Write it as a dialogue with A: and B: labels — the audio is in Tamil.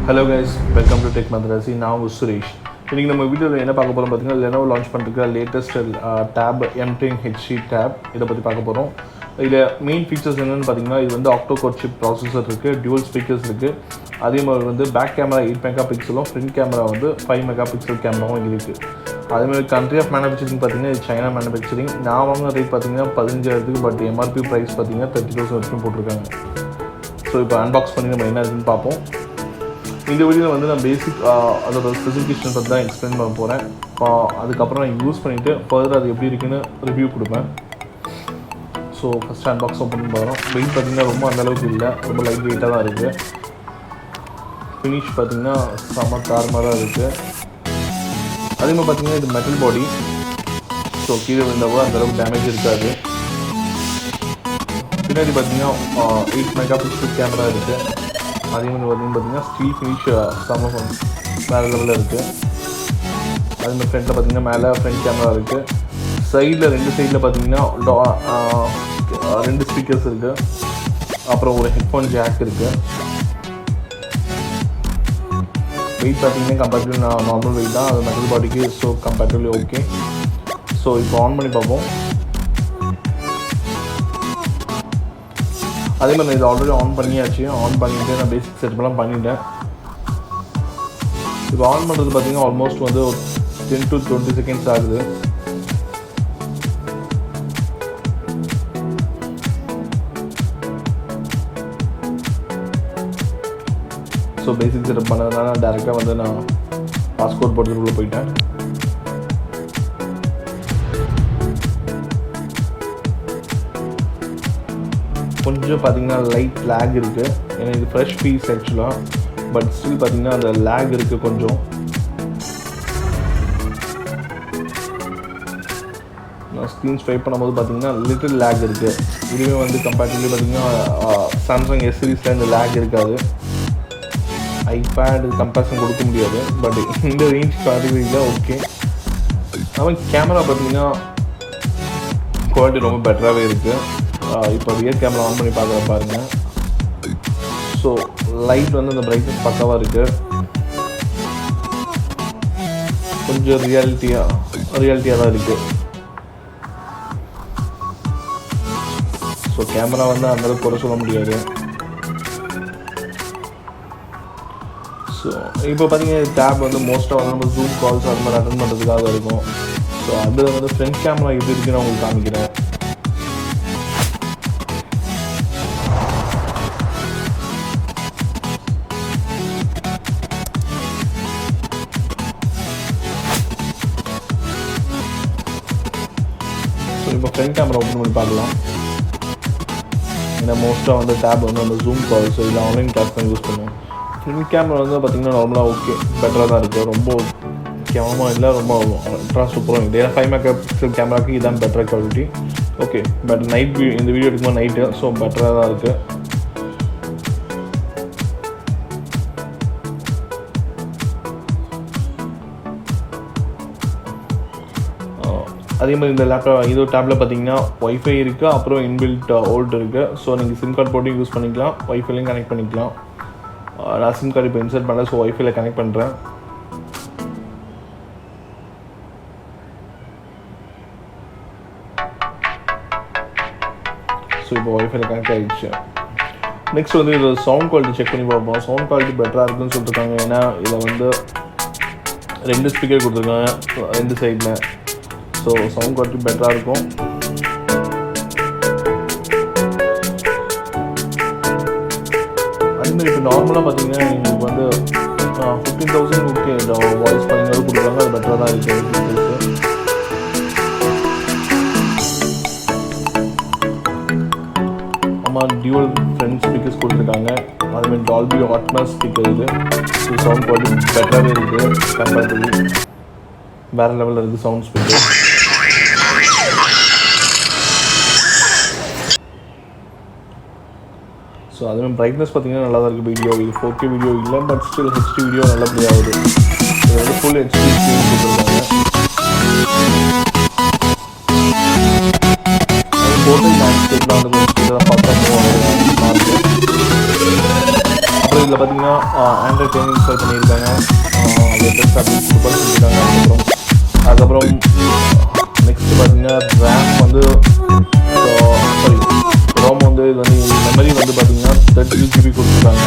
A: Hello guys, welcome to Tech Madrasi. Now I'm Suresh. இன்னைக்கு நம்ம வீடியோவில் என்ன பார்க்க போகிறோம் பார்த்தீங்கன்னா Lenovo லான்ச் பண்ணிருக்க latest tab M10 HC tab இதை பற்றி பார்க்க போகிறோம். இதில் மெயின் ஃபீச்சர்ஸ் என்னென்னு பார்த்தீங்கன்னா இது வந்து ஆக்டோ கோர் சிப் ப்ராசஸர் இருக்குது, டியூவல் ஸ்பீக்கர்ஸ் இருக்குது. அதே மாதிரி வந்து பேக் கேமரா 8 மெகா பிக்சலும் ஃப்ரண்ட் கேமரா வந்து 5 மெகா பிக்சல் கேமராவும் இருக்குது. அதேமாதிரி கண்ட்ரி ஆஃப் மேனுஃபேக்சரிங் பார்த்தீங்கன்னா இது சைனா மேனுஃபேக்சரிங். நான் வாங்கின ரேட் பார்த்தீங்கன்னா 15,000, பட் எம்ஆர்பி ப்ரைஸ் பார்த்தீங்கன்னா 30,000 வரைக்கும் போட்டிருக்காங்க. ஸோ இப்போ அன்பாக்ஸ் பண்ணி நம்ம என்ன இருக்குன்னு பார்ப்போம். இந்த வீடியோவில் வந்து நான் பேசிக் அதோட ஸ்பெசிஃபிகேஷன் பற்றி தான் எக்ஸ்பிளைன் பண்ண போகிறேன். அதுக்கப்புறம் நான் யூஸ் பண்ணிவிட்டு ஃபர்தர் அது எப்படி இருக்குன்னு ரிவ்யூ கொடுப்பேன். ஸோ ஃபஸ்ட்டு அன்பாக்ஸ் ஓப்பன் பண்ணி பார்க்குறோம். வெயிட் பார்த்திங்கன்னா ரொம்ப அந்தளவுக்கு இல்லை, ரொம்ப லைட் வெயிட்டாக தான் இருக்குது. ஃபினிஷ் பார்த்திங்கன்னா செம்ம தாறுமாறாக தான் இருக்குது. அதே மாதிரி பார்த்திங்கன்னா இது மெட்டல் பாடி. ஸோ கீழே விழுந்தால் கூட அந்தளவுக்கு டேமேஜ் இருக்காது. பின்னாடி பார்த்திங்கன்னா 8 மெகா பிக்சல் கேமரா இருக்குது. அதே மாதிரி பார்த்தீங்கன்னா ஸ்டீல் ஃபினிஷ் செம்ம வேறு லெவலில் இருக்குது. அதே மாதிரி ஃப்ரண்ட்டில் பார்த்தீங்கன்னா மேலே ஃப்ரண்ட் கேமரா இருக்குது. சைடில் 2 சைடில் பார்த்தீங்கன்னா 2 ஸ்பீக்கர்ஸ் இருக்குது. அப்புறம் ஒரு ஹெட்ஃபோன் ஜாக் இருக்குது. வெயிட் பார்த்தீங்கன்னா கம்பேரிட்டிவ்லி நார்மல் வெயிட் தான், அது மெட்டல் பாடிக்கு. So comparatively okay. ஸோ இப்போ ஆன் பண்ணி பார்ப்போம். அதே மாதிரி நான் இது ஆல்ரெடி ஆன் பண்ணியாச்சு. ஆன் பண்ணிவிட்டு நான் பேசிக் செட்டப்லாம் பண்ணிட்டேன். இப்போ ஆன் பண்ணுறது பார்த்தீங்கன்னா ஆல்மோஸ்ட் வந்து ஒரு 10 to 20 செகண்ட்ஸ் ஆகுது. ஸோ பேசிக் செட்டப் பண்ணதுனால நான் டேரெக்டாக வந்து நான் பாஸ்போர்ட் போட்டுக்குள்ளே போயிட்டேன். கொஞ்சம் பார்த்திங்கன்னா லைட் லேக் இருக்குது, ஏன்னா இது ஃப்ரெஷ் பீஸ் ஆக்சுவலாக. பட் ஸ்டில் பார்த்திங்கன்னா அந்த லேக் இருக்குது கொஞ்சம். நான் ஸ்க்ரீன் ஸ்வைப் பண்ணும்போது பார்த்திங்கன்னா லிட்டில் லேக் இருக்குது. இதுவே வந்து கம்பேரிட்டிவ்லி பார்த்திங்கன்னா சாம்சங் எஸ் சீரீஸில் இந்த லேக் இருக்காது. ஐபேட் கம்பேரிசன் கொடுக்க முடியாது, பட் இந்த ரேஞ்ச் கேட்டகரியில் ஓகே. ஆனால் கேமரா பார்த்திங்கன்னா குவாலிட்டி ரொம்ப பெட்டராகவே இருக்குது. இப்போ ரியர் கேமரா ஆன் பண்ணி பார்க்குற பாருங்கள். ஸோ லைட் வந்து அந்த பிரைட்னஸ் பக்காவாக இருக்குது. கொஞ்சம் ரியாலிட்டியாக தான் இருக்குது. ஸோ கேமரா வந்து அந்தளவுக்கு குறை சொல்ல முடியாது. ஸோ இப்போ பார்த்தீங்கன்னா டேப் வந்து மோஸ்ட்டாக வந்து நம்ம ஜூம் கால்ஸ் அது மாதிரி அட்டன் பண்ணுறதுக்காக இருக்கும். ஸோ அதில் வந்து ஃப்ரண்ட் கேமரா எப்படி இருக்குன்னு நான் உங்களுக்கு காமிக்கிறேன். இப்போ ஃப்ரண்ட் கேமரா ஓப்பன் பண்ணி பார்க்கலாம். ஏன்னா மோஸ்ட்டாக வந்து டேப் வந்து நம்ம ஜூம் கால்ஸ் இல்லை ஆன்லைன் கிளாஸ் தான் யூஸ் பண்ணுவோம். ஃப்ரண்ட் கேமரா வந்து பார்த்திங்கன்னா நார்மலாக ஓகே, பெட்டராக தான் இருக்குது. ரொம்ப கேமரா இல்லை, ரொம்ப சூப்பராக இருக்குது. ஏன்னா 5 மெகா பிக்சல் கேமராவுக்கு இதான் பெட்டராக குவாலிட்டி. ஓகே, பட் நைட் இந்த வீடியோ எடுக்கும்போது நைட்டு, ஸோ பெட்டராக தான் இருக்குது. அதே மாதிரி இந்த டேப்பில் பார்த்தீங்கன்னா ஒய்ஃபை இருக்குது, அப்புறம் இன்பில்ட் ஓல்ட் இருக்குது. ஸோ நீங்கள் சிம் கார்டு போட்டு யூஸ் பண்ணிக்கலாம், ஒய்ஃபைலையும் கனெக்ட் பண்ணிக்கலாம். நான் சிம் கார்டு இப்போ இன்சர்ட் பண்ணல, ஸோ ஒய்ஃபைல கனெக்ட் பண்ணுறேன். ஸோ இப்போ ஒய்ஃபைல கனெக்ட் ஆகிடுச்சு. நெக்ஸ்ட் வந்து இது சவுண்ட் குவாலிட்டி செக் பண்ணி பார்ப்போம். சவுண்ட் குவாலிட்டி பெட்டராக இருக்குதுன்னு சொல்லியிருக்காங்க. ஏன்னா இதில் வந்து 2 ஸ்பீக்கர் கொடுத்துருக்காங்க 2 சைடில். ஸோ சவுண்ட் குவாலிட்டி பெட்டராக இருக்கும். அதேமாதிரி இப்போ நார்மலாக பார்த்தீங்கன்னா எங்களுக்கு வந்து 15,000 ஓகே வாய்ஸ் பண்ணிங்கிறது கொடுக்குறாங்க, அது பெட்டராக தான் இருக்குது. ஆமாம், டியூவல் ஃப்ரண்ட் ஸ்பீக்கர்ஸ் கொடுத்துருக்காங்க. அதுமாதிரி டால்பி அட்மாஸ் ஸ்பீக்கர் இது. ஸோ சவுண்ட் குவாலிட்டி பெட்டராகவே இருக்குது கம்பேரிட்டிவ்லி. வேறு லெவலில் இருக்குது சவுண்ட் ஸ்பீக்கர். ஸோ அதுமாதிரி பிரைட்னஸ் பார்த்திங்கன்னா நல்லா தான் இருக்குது. வீடியோ இது 4K வீடியோ இல்லை, பட் ஸ்டில் HD வீடியோ நல்லபடியாக ஆகுது. இது வந்து ஃபுல் HD ஸ்க்ரீன் கொடுத்துருக்காங்க. போட்டு லேண்ட்ஸ்கேப்லாம் வந்து கொஞ்சம் பார்த்தா அப்புறம் இதில் பார்த்தீங்கன்னா ஆண்ட்ராய்ட் 10 இன்ஸ்டால் பண்ணியிருக்காங்க. லேட்டஸ்ட் அப்டேட் சூப்பர் சொல்லியிருக்காங்க. அதுக்கப்புறம் நெக்ஸ்ட்டு பார்த்தீங்கன்னா ரேம் வந்து சாரி ரோம் வந்து இது வந்து மெமரி வந்து பார்த்தீங்கன்னா 32 GB கொடுத்துருக்காங்க.